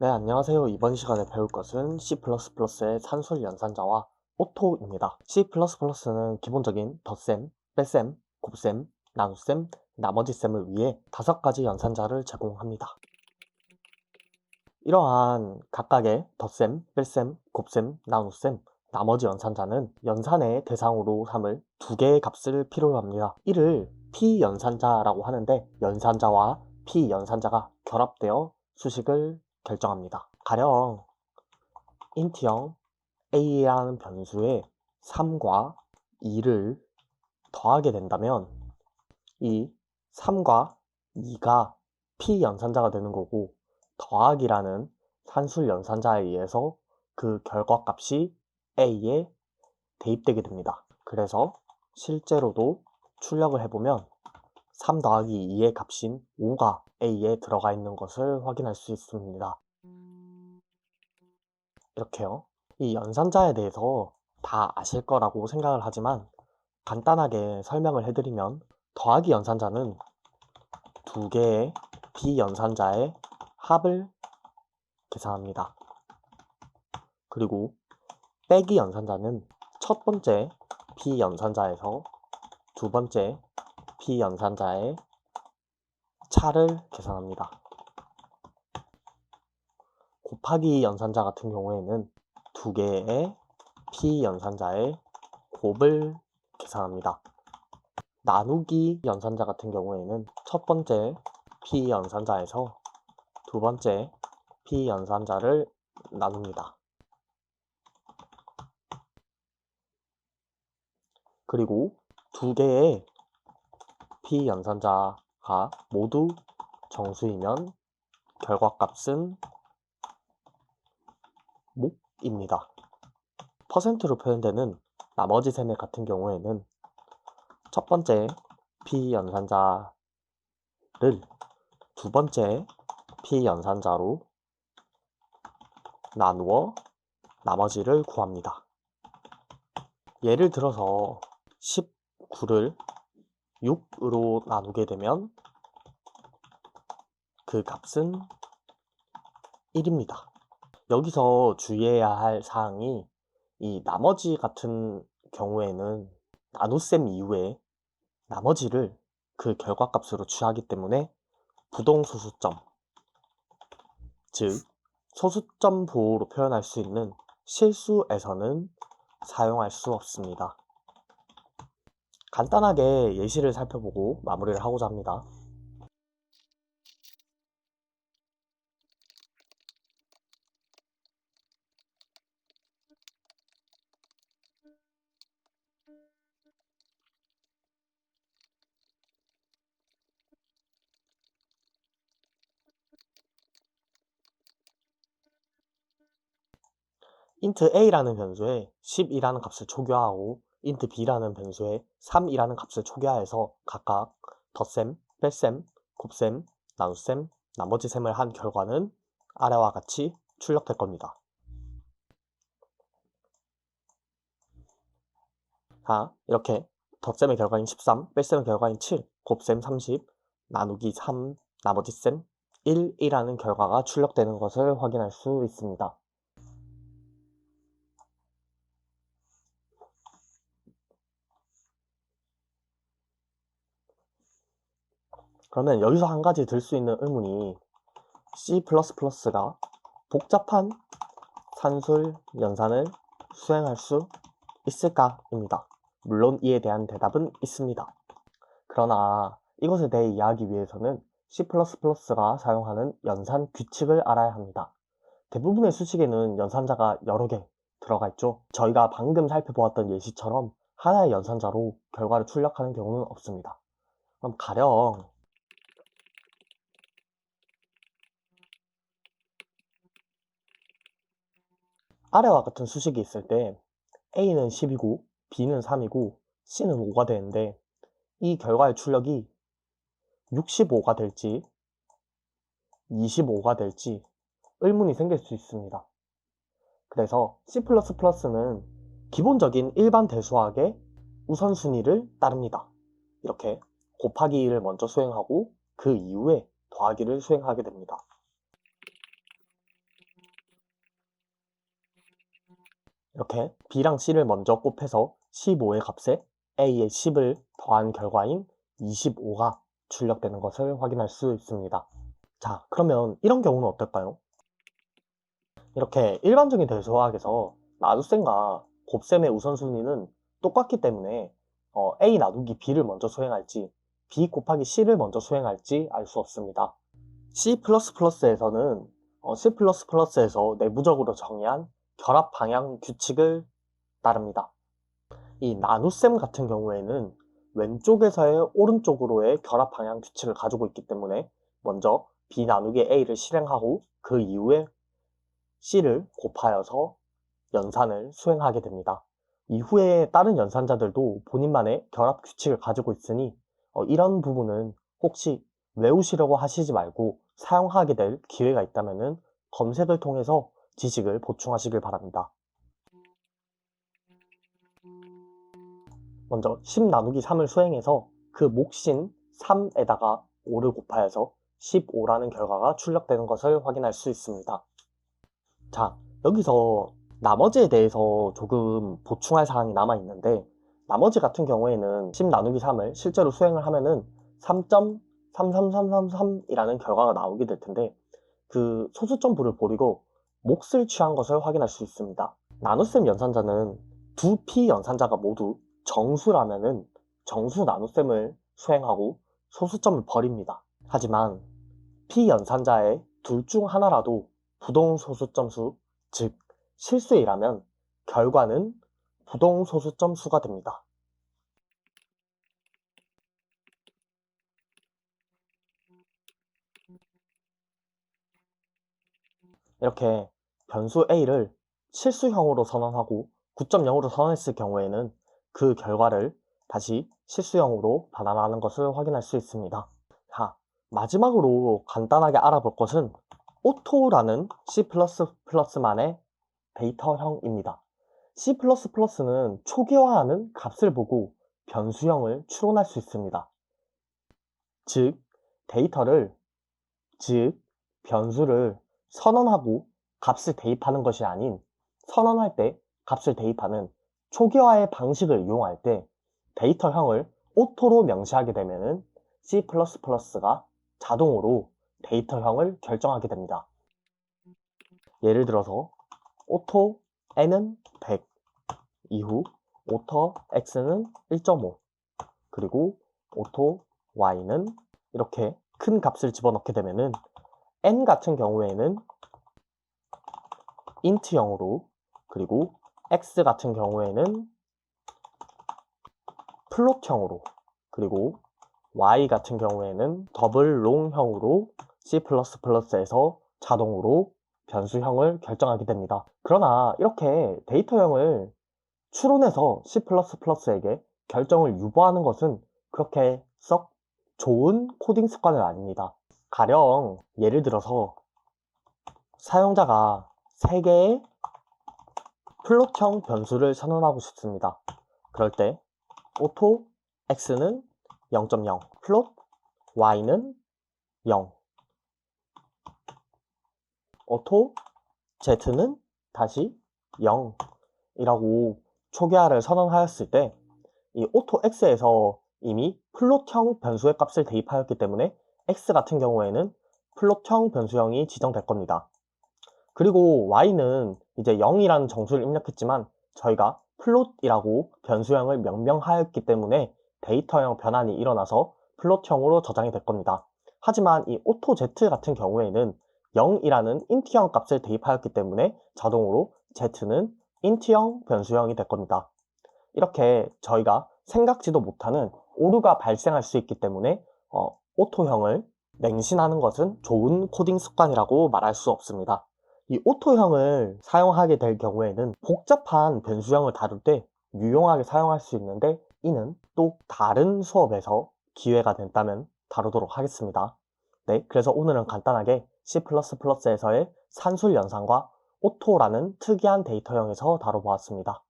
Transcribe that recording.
네, 안녕하세요. 이번 시간에 배울 것은 C++의 산술 연산자와 오토입니다. C++는 기본적인 덧셈, 뺄셈, 곱셈, 나눗셈, 나머지 셈을 위해 5가지 연산자를 제공합니다. 이러한 각각의 덧셈, 뺄셈, 곱셈, 나눗셈, 나머지 연산자는 연산의 대상으로 삼을 2개의 값을 필요로 합니다. 이를 P연산자라고 하는데 연산자와 P연산자가 결합되어 수식을 결정합니다. 가령 int형 a라는 변수에 3과 2를 더하게 된다면 이 3과 2가 P연산자가 되는 거고 더하기라는 산술 연산자에 의해서 그 결과값이 a에 대입되게 됩니다. 그래서 실제로도 출력을 해보면 3 더하기 2의 값인 5가 a에 들어가 있는 것을 확인할 수 있습니다. 이렇게요. 이 연산자에 대해서 다 아실 거라고 생각을 하지만 간단하게 설명을 해드리면 더하기 연산자는 2개의 비연산자의 합을 계산합니다. 그리고 빼기 연산자는 첫 번째 비연산자에서 두 번째 비연산자의 차를 계산합니다. 곱하기 연산자 같은 경우에는 2개의 P연산자의 곱을 계산합니다. 나누기 연산자 같은 경우에는 첫 번째 P연산자에서 두 번째 P연산자를 나눕니다. 그리고 2개의 P연산자가 모두 정수이면 결과값은 목입니다. 퍼센트로 표현되는 나머지 셈의 같은 경우에는 첫 번째 P연산자를 두 번째 P연산자로 나누어 나머지를 구합니다. 예를 들어서 19를 6으로 나누게 되면 그 값은 1입니다. 여기서 주의해야 할 사항이 이 나머지 같은 경우에는 나눗셈 이후에 나머지를 그 결과값으로 취하기 때문에 부동소수점, 즉 소수점 보호로 표현할 수 있는 실수에서는 사용할 수 없습니다. 간단하게 예시를 살펴보고 마무리를 하고자 합니다. int a라는 변수에 10이라는 값을 초기화하고 int b라는 변수에 3이라는 값을 초기화해서 각각 덧셈, 뺄셈, 곱셈, 나눗셈, 나머지 셈을 한 결과는 아래와 같이 출력될 겁니다. 자, 이렇게 덧셈의 결과인 13, 뺄셈의 결과인 7, 곱셈 30, 나누기 3, 나머지 셈 1이라는 결과가 출력되는 것을 확인할 수 있습니다. 그러면 여기서 한 가지 들 수 있는 의문이 C++가 복잡한 산술 연산을 수행할 수 있을까입니다. 물론 이에 대한 대답은 있습니다. 그러나 이것에 대해 이해하기 위해서는 C++가 사용하는 연산 규칙을 알아야 합니다. 대부분의 수식에는 연산자가 여러 개 들어가 있죠. 저희가 방금 살펴보았던 예시처럼 하나의 연산자로 결과를 출력하는 경우는 없습니다. 그럼 가령 아래와 같은 수식이 있을 때 A는 10이고 B는 3이고 C는 5가 되는데 이 결과의 출력이 65가 될지 25가 될지 의문이 생길 수 있습니다. 그래서 C++는 기본적인 일반 대수학의 우선순위를 따릅니다. 이렇게 곱하기를 먼저 수행하고 그 이후에 더하기를 수행하게 됩니다. 이렇게 B랑 C를 먼저 곱해서 15의 값에 A의 10을 더한 결과인 25가 출력되는 것을 확인할 수 있습니다. 자, 그러면 이런 경우는 어떨까요? 이렇게 일반적인 대수화학에서 나눗셈과 곱셈의 우선순위는 똑같기 때문에 A 나누기 B를 먼저 수행할지 B 곱하기 C를 먼저 수행할지 알 수 없습니다. C++에서는 C++에서 내부적으로 정의한 결합 방향 규칙을 따릅니다. 이 나눗셈 같은 경우에는 왼쪽에서의 오른쪽으로의 결합 방향 규칙을 가지고 있기 때문에 먼저 B 나누기 A를 실행하고 그 이후에 C를 곱하여서 연산을 수행하게 됩니다. 이후에 다른 연산자들도 본인만의 결합 규칙을 가지고 있으니 이런 부분은 혹시 외우시려고 하시지 말고 사용하게 될 기회가 있다면 검색을 통해서 지식을 보충하시길 바랍니다. 먼저 10 나누기 3을 수행해서 그 몫인 3에다가 5를 곱하여서 15라는 결과가 출력되는 것을 확인할 수 있습니다. 자, 여기서 나머지에 대해서 조금 보충할 사항이 남아 있는데 나머지 같은 경우에는 10 나누기 3을 실제로 수행을 하면은 3.33333이라는 결과가 나오게 될 텐데 그 소수점부를 버리고 몫을 취한 것을 확인할 수 있습니다. 나눗셈 연산자는 두 p 연산자가 모두 정수라면은 정수 나눗셈을 수행하고 소수점을 버립니다. 하지만 p 연산자의 둘 중 하나라도 부동소수점수, 즉 실수이라면 결과는 부동소수점 수가 됩니다. 이렇게 변수 A를 실수형으로 선언하고 9.0으로 선언했을 경우에는 그 결과를 다시 실수형으로 반환하는 것을 확인할 수 있습니다. 자, 마지막으로 간단하게 알아볼 것은 오토라는 C++만의 데이터형입니다. C++는 초기화하는 값을 보고 변수형을 추론할 수 있습니다. 즉, 변수를 선언하고 값을 대입하는 것이 아닌 선언할 때 값을 대입하는 초기화의 방식을 이용할 때 데이터형을 오토로 명시하게 되면 C++가 자동으로 데이터형을 결정하게 됩니다. 예를 들어서 오토 n은 100, 이후 오토 x는 1.5, 그리고 오토 y는 이렇게 큰 값을 집어넣게 되면은 n 같은 경우에는 int형으로, 그리고 x 같은 경우에는 플롯형으로, 그리고 y 같은 경우에는 더블 롱형으로 C++에서 자동으로 변수형을 결정하게 됩니다. 그러나 이렇게 데이터형을 추론해서 C++에게 결정을 유보하는 것은 그렇게 썩 좋은 코딩 습관은 아닙니다. 가령 예를 들어서 사용자가 3개의 플롯형 변수를 선언하고 싶습니다. 그럴 때 오토 x는 0.0, 플롯 y는 0, 오토 z는 다시 0 이라고 초기화를 선언하였을 때 이 오토 x에서 이미 플롯형 변수의 값을 대입하였기 때문에 x 같은 경우에는 플롯형 변수형이 지정될 겁니다. 그리고 y는 이제 0이라는 정수를 입력했지만 저희가 플롯이라고 변수형을 명명하였기 때문에 데이터형 변환이 일어나서 플롯형으로 저장이 될 겁니다. 하지만 이 오토 z 같은 경우에는 0이라는 인트형 값을 대입하였기 때문에 자동으로 z는 인트형 변수형이 될 겁니다. 이렇게 저희가 생각지도 못하는 오류가 발생할 수 있기 때문에 오토형을 맹신하는 것은 좋은 코딩 습관이라고 말할 수 없습니다. 이 오토형을 사용하게 될 경우에는 복잡한 변수형을 다룰 때 유용하게 사용할 수 있는데 이는 또 다른 수업에서 기회가 된다면 다루도록 하겠습니다. 네, 그래서 오늘은 간단하게 C++에서의 산술 연산과 오토라는 특이한 데이터형에서 다뤄보았습니다.